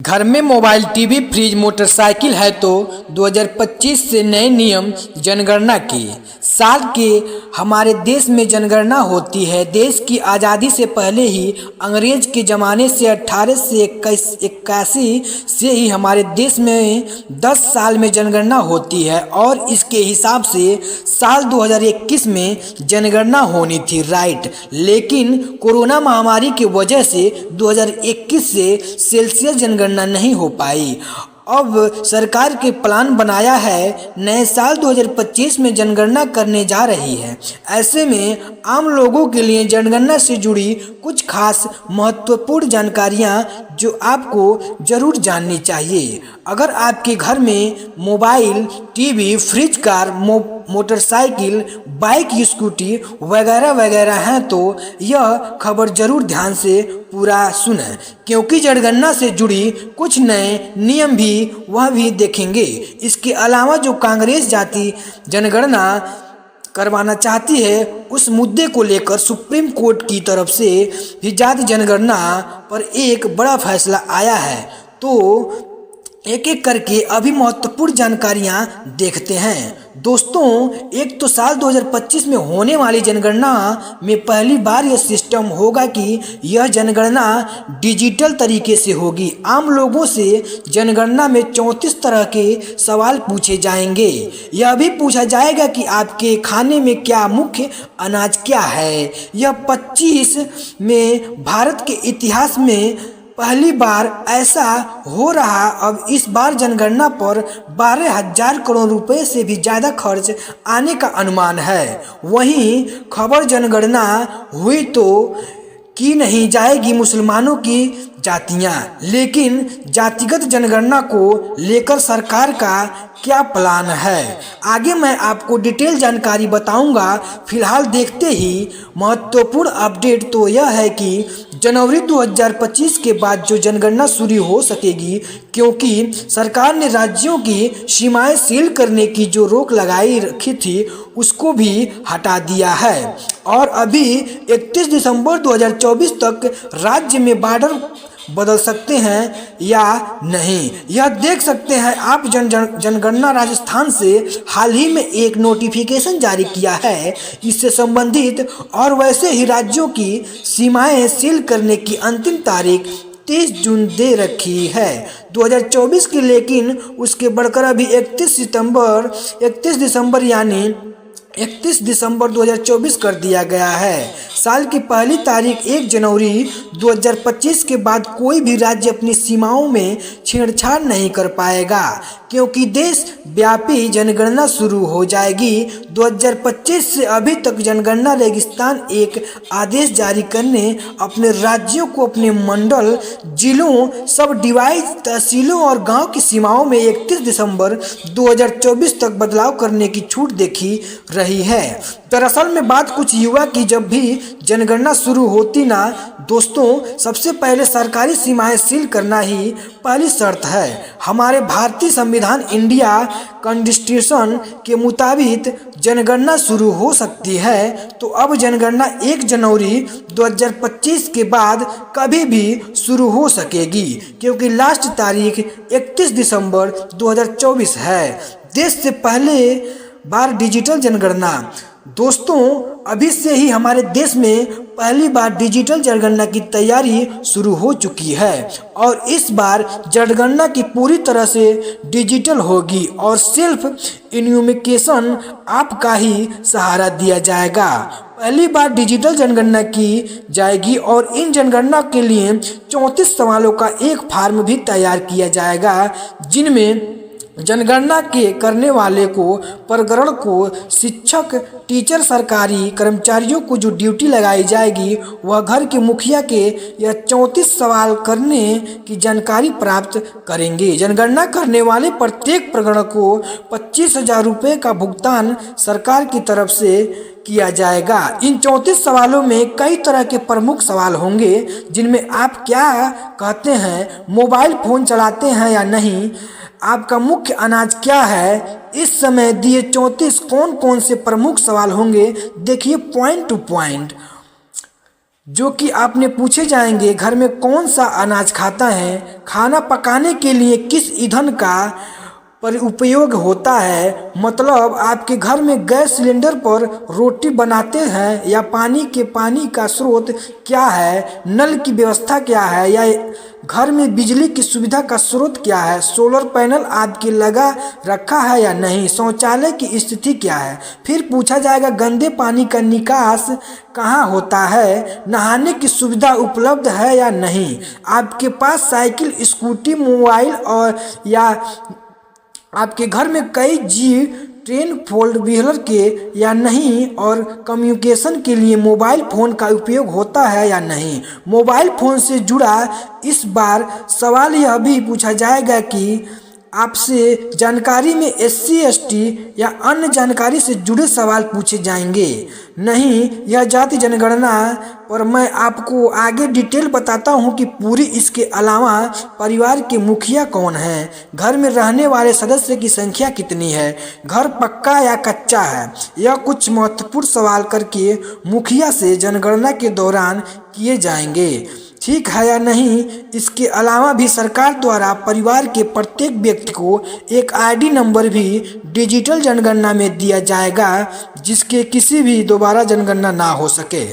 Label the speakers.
Speaker 1: घर में mobile, TV, fridge, motorcycle है तो 2025 से नए नियम जनगणना के साल के हमारे देश में जनगणना होती है। देश की आज़ादी से पहले ही अंग्रेज के ज़माने से 1881 से ही हमारे देश में 10 साल में जनगणना होती है और इसके हिसाब से साल 2021 में जनगणना होनी थी, राइट। लेकिन कोरोना महामारी की वजह से 2021 से सेल्सियस जनगणना नहीं हो पाई। अब सरकार के प्लान बनाया है, नए साल 2025 में जनगणना करने जा रही है। ऐसे में आम लोगों के लिए जनगणना से जुड़ी कुछ खास महत्वपूर्ण जानकारियां जो आपको ज़रूर जाननी चाहिए। अगर आपके घर में mobile, TV, fridge, car, motorcycle, bike, scooty वगैरह वगैरह हैं तो यह खबर ज़रूर ध्यान से पूरा सुनें, क्योंकि जनगणना से जुड़ी कुछ नए नियम भी वह भी देखेंगे। इसके अलावा जो कांग्रेस जाति जनगणना करवाना चाहती है उस मुद्दे को लेकर सुप्रीम कोर्ट की तरफ से भी जाति जनगणना पर एक बड़ा फैसला आया है। तो एक एक करके अभी महत्वपूर्ण जानकारियां देखते हैं। दोस्तों, एक तो साल 2025 में होने वाली जनगणना में पहली बार यह सिस्टम होगा कि यह जनगणना डिजिटल तरीके से होगी। आम लोगों से जनगणना में 34 तरह के सवाल पूछे जाएंगे। यह भी पूछा जाएगा कि आपके खाने में क्या मुख्य अनाज क्या है। यह 25 में भारत के इतिहास में पहली बार ऐसा हो रहा। अब इस बार जनगणना पर 12,000 करोड़ रुपए से भी ज़्यादा खर्च आने का अनुमान है। वहीं खबर जनगणना हुई तो की नहीं जाएगी मुसलमानों की जातियां, लेकिन जातिगत जनगणना को लेकर सरकार का क्या प्लान है, आगे मैं आपको डिटेल जानकारी बताऊंगा। फिलहाल देखते ही महत्वपूर्ण अपडेट तो यह है कि जनवरी 2025 के बाद जो जनगणना शुरू हो सकेगी, क्योंकि सरकार ने राज्यों की सीमाएं सील करने की जो रोक लगाई रखी थी उसको भी हटा दिया है और अभी 31 दिसंबर 2024 तक राज्य में बॉर्डर बदल सकते हैं या नहीं, यह देख सकते हैं आप। जनगणना राजस्थान से हाल ही में एक नोटिफिकेशन जारी किया है इससे संबंधित, और वैसे ही राज्यों की सीमाएं सील करने की अंतिम तारीख 30 जून दे रखी है 2024 की, लेकिन उसके बढ़कर अभी 31 दिसंबर यानी 31 दिसंबर 2024 कर दिया गया है। साल की पहली तारीख 1 जनवरी 2025 के बाद कोई भी राज्य अपनी सीमाओं में छेड़छाड़ नहीं कर पाएगा, क्योंकि देश व्यापी जनगणना शुरू हो जाएगी 2025 से। अभी तक जनगणना रेगिस्तान एक आदेश जारी करने अपने राज्यों को अपने मंडल, जिलों, सब डिवाइस, तहसीलों और गांव की सीमाओं में 31 दिसंबर 2024 तक बदलाव करने की छूट देखी रही है। दरअसल में बात कुछ युवा की, जब भी जनगणना शुरू होती ना दोस्तों, सबसे पहले सरकारी सीमाएं सील करना ही पहली शर्त है। हमारे भारतीय संविधान इंडिया कॉन्स्टिट्यूशन के मुताबिक जनगणना शुरू हो सकती है, तो अब जनगणना 1 जनवरी 2025 के बाद कभी भी शुरू हो सकेगी, क्योंकि लास्ट तारीख 31 दिसंबर 2024 है। देश से पहले बार डिजिटल जनगणना। दोस्तों, अभी से ही हमारे देश में पहली बार डिजिटल जनगणना की तैयारी शुरू हो चुकी है और इस बार जनगणना की पूरी तरह से डिजिटल होगी और सिर्फ इन्यूमिकेशन आपका ही सहारा दिया जाएगा। पहली बार डिजिटल जनगणना की जाएगी और इन जनगणना के लिए 34 सवालों का एक फॉर्म भी तैयार किया जाएगा, जिनमें जनगणना के करने वाले को, प्रकरण को, शिक्षक, टीचर, सरकारी कर्मचारियों को जो ड्यूटी लगाई जाएगी वह घर के मुखिया के यह 34 सवाल करने की जानकारी प्राप्त करेंगे। जनगणना करने वाले प्रत्येक प्रकरण को 25,000 रुपये का भुगतान सरकार की तरफ से किया जाएगा। इन 34 सवालों में कई तरह के प्रमुख सवाल होंगे, जिनमें आप क्या कहते हैं, मोबाइल फ़ोन चलाते हैं या नहीं, आपका मुख्य अनाज क्या है। इस समय दिए 34 कौन कौन से प्रमुख सवाल होंगे, देखिए पॉइंट टू पॉइंट। जो कि आपने पूछे जाएंगे घर में कौन सा अनाज खाता है, खाना पकाने के लिए किस ईंधन का पर उपयोग होता है, मतलब आपके घर में गैस सिलेंडर पर रोटी बनाते हैं या पानी का स्रोत क्या है, नल की व्यवस्था क्या है, या घर में बिजली की सुविधा का स्रोत क्या है, सोलर पैनल आदि के लगा रखा है या नहीं, शौचालय की स्थिति क्या है। फिर पूछा जाएगा गंदे पानी का निकास कहाँ होता है, नहाने की सुविधा उपलब्ध है या नहीं, आपके पास साइकिल, स्कूटी, मोबाइल और या आपके घर में कई जी ट्रेन फोल्ड व्हीलर के या नहीं, और कम्युनिकेशन के लिए मोबाइल फ़ोन का उपयोग होता है या नहीं। मोबाइल फ़ोन से जुड़ा इस बार सवाल यह भी पूछा जाएगा कि आपसे जानकारी में SC ST या अन्य जानकारी से जुड़े सवाल पूछे जाएंगे। नहीं, यह जाति जनगणना पर मैं आपको आगे डिटेल बताता हूं कि पूरी। इसके अलावा परिवार के मुखिया कौन हैं, घर में रहने वाले सदस्य की संख्या कितनी है, घर पक्का या कच्चा है, यह कुछ महत्वपूर्ण सवाल करके मुखिया से जनगणना के दौरान किए जाएंगे। ठीक है या नहीं। इसके अलावा भी सरकार द्वारा परिवार के प्रत्येक व्यक्ति को एक ID नंबर भी डिजिटल जनगणना में दिया जाएगा, जिसके किसी भी दोबारा जनगणना ना हो सके।